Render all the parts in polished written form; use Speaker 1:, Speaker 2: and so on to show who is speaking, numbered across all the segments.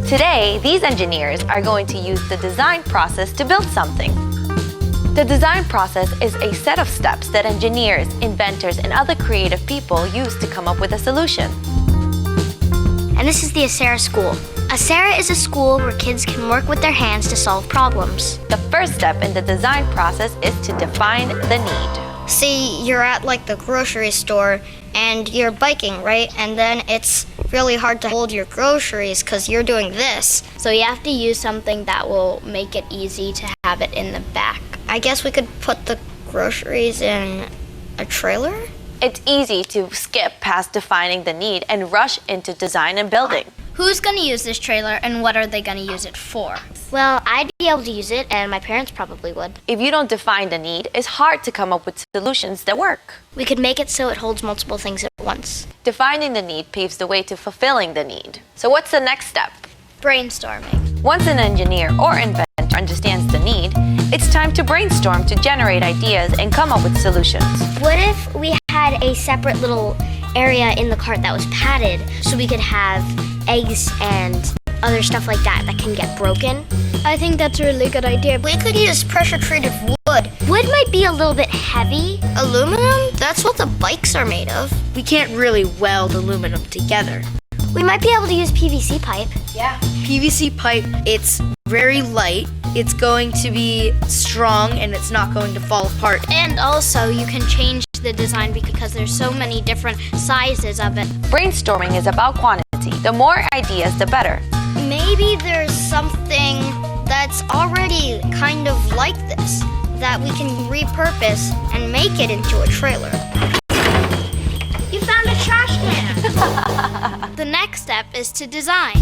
Speaker 1: Today, these engineers are going to use the design process to build something. The design process is a set of steps that engineers, inventors, and other creative people use to come up with a solution.
Speaker 2: And this is the Acera School. Acera is a school where kids can work with their hands to solve problems.
Speaker 1: The first step in the design process is to define the need.
Speaker 2: See, you're at like the grocery store and you're biking, right? And then it's really hard to hold your groceries because you're doing this.
Speaker 3: So you have to use something that will make it easy to have it in the back.
Speaker 2: I guess we could put the groceries in a trailer?
Speaker 1: It's easy to skip past defining the need and rush into design and building.
Speaker 3: Who's going to use this trailer and what are they going to use it for?
Speaker 2: Well, I'd be able to use it and my parents probably would.
Speaker 1: If you don't define the need, it's hard to come up with solutions that work.
Speaker 2: We could make it so it holds multiple things at once.
Speaker 1: Defining the need paves the way to fulfilling the need. So what's the next step?
Speaker 3: Brainstorming.
Speaker 1: Once an engineer or inventor understands the need, it's time to brainstorm to generate ideas and come up with solutions.
Speaker 2: What if we had a separate little area in the cart that was padded so we could have eggs and other stuff like that that can get broken?
Speaker 3: I think that's a really good idea.
Speaker 2: We could use pressure-treated wood. Wood might be a little bit heavy. Aluminum? That's what the bikes are made of.
Speaker 4: We can't really weld aluminum together.
Speaker 2: We might be able to use PVC pipe.
Speaker 4: Yeah. PVC pipe, it's very light, it's going to be strong, and it's not going to fall apart.
Speaker 3: And also you can change the design because there's so many different sizes of it.
Speaker 1: Brainstorming is about quantity. The more ideas, the better.
Speaker 2: Maybe there's something that's already kind of like this that we can repurpose and make it into a trailer.
Speaker 3: You found a trash can! The next step is to design.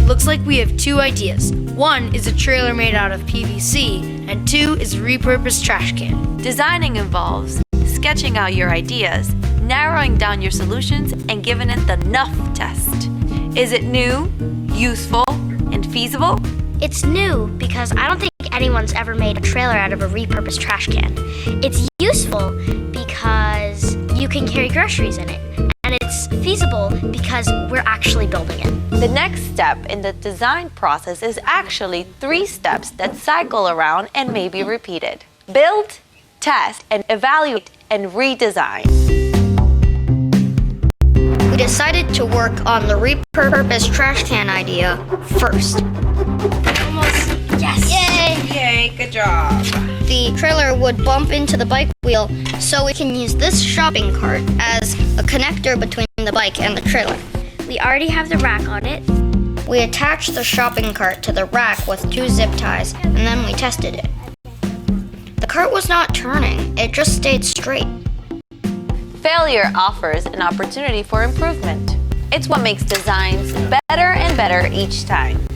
Speaker 4: Looks like we have two ideas. One is a trailer made out of PVC, and two is a repurposed trash can.
Speaker 1: Designing involves sketching out your ideas, narrowing down your solutions, and giving it the enough test. Is it new, useful, and feasible?
Speaker 2: It's new because I don't think anyone's ever made a trailer out of a repurposed trash can. It's useful because you can carry groceries in it. And it's feasible because we're actually building it.
Speaker 1: The next step in the design process is actually 3 steps that cycle around and may be repeated. Build, test, and evaluate and redesign.
Speaker 2: We decided to work on the repurposed trash can idea first.
Speaker 3: Almost.
Speaker 2: Yes!
Speaker 4: Yay! Yay, good job.
Speaker 2: The trailer would bump into the bike wheel, so we can use this shopping cart as a connector between the bike and the trailer.
Speaker 3: We already have the rack on it.
Speaker 2: We attached the shopping cart to the rack with 2 zip ties, and then we tested it. The cart was not turning, it just stayed straight.
Speaker 1: Failure offers an opportunity for improvement. It's what makes designs better and better each time.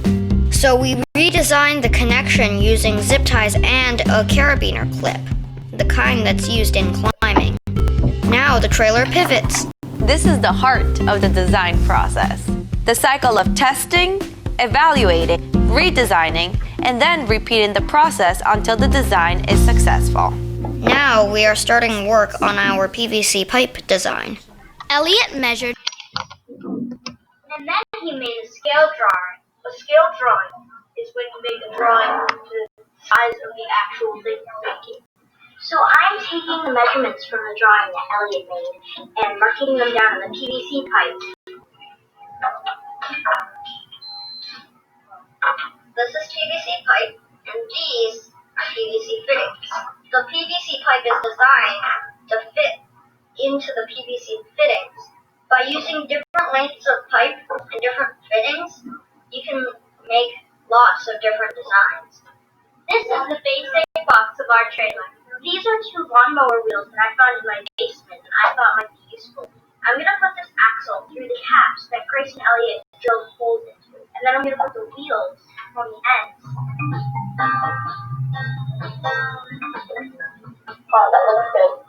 Speaker 2: So we redesigned the connection using zip ties and a carabiner clip, the kind that's used in climbing. Now the trailer pivots.
Speaker 1: This is the heart of the design process. The cycle of testing, evaluating, redesigning, and then repeating the process until the design is successful.
Speaker 2: Now we are starting work on our PVC pipe design.
Speaker 3: Elliot measured.
Speaker 5: And then he made a scale drawing. A scale drawing is when you make a drawing to the size of the actual thing you're making. So I'm taking the measurements from the drawing that Elliot made and marking them down on the PVC pipe. This is PVC pipe, and these are PVC fittings. The PVC pipe is designed to fit into the PVC fittings. By using different lengths of pipe and different fittings, you can make lots of different designs. This is the basic box of our trailer. These are 2 lawnmower wheels that I found in my basement and I thought might be useful. I'm going to put this axle through the caps that Grace and Elliot drilled holes into, and then I'm going to put the wheels on the ends. Oh, that looks good.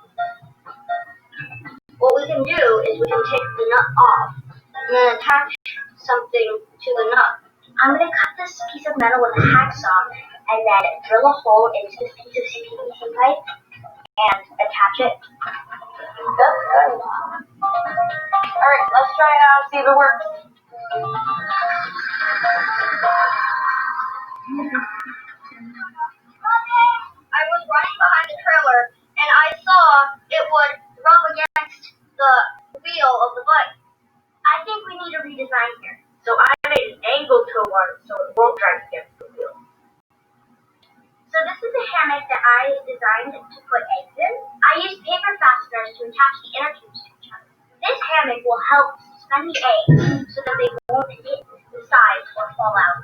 Speaker 5: What we can do is we can take the nut off and then attach something to the nut. I'm going to cut this piece of metal with a hacksaw and then drill a hole into this piece of PVC pipe and attach it. That's good. Alright, let's try it out, see if it works. I was running behind the trailer and I saw it would rub against the wheel of the bike. I think we need a redesign here.
Speaker 6: So I made an angle to one so it won't drive against the wheel.
Speaker 5: So this is a hammock that I designed to put eggs in. I used paper fasteners to attach the inner tubes to each other. This hammock will help suspend the eggs so that they won't hit the sides or fall out.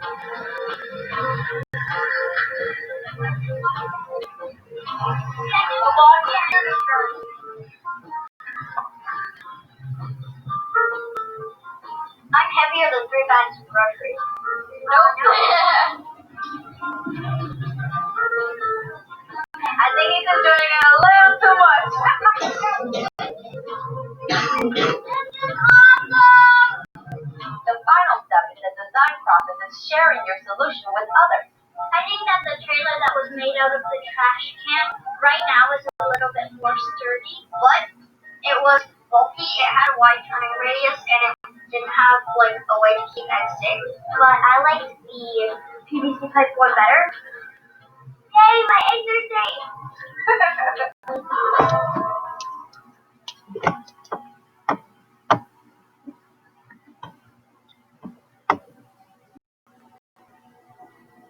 Speaker 5: I'm heavier than 3 bags of groceries.
Speaker 6: I think he's just doing it a little too much. The final step in the design process is sharing your solution with others.
Speaker 5: I think that the trailer that was made out of the trash can right now is a little bit more sturdy, but it was bulky, it had a wide turning radius, and it didn't have like a way to keep eggs safe. But I liked the PVC pipe one better. Yay, my eggs are safe!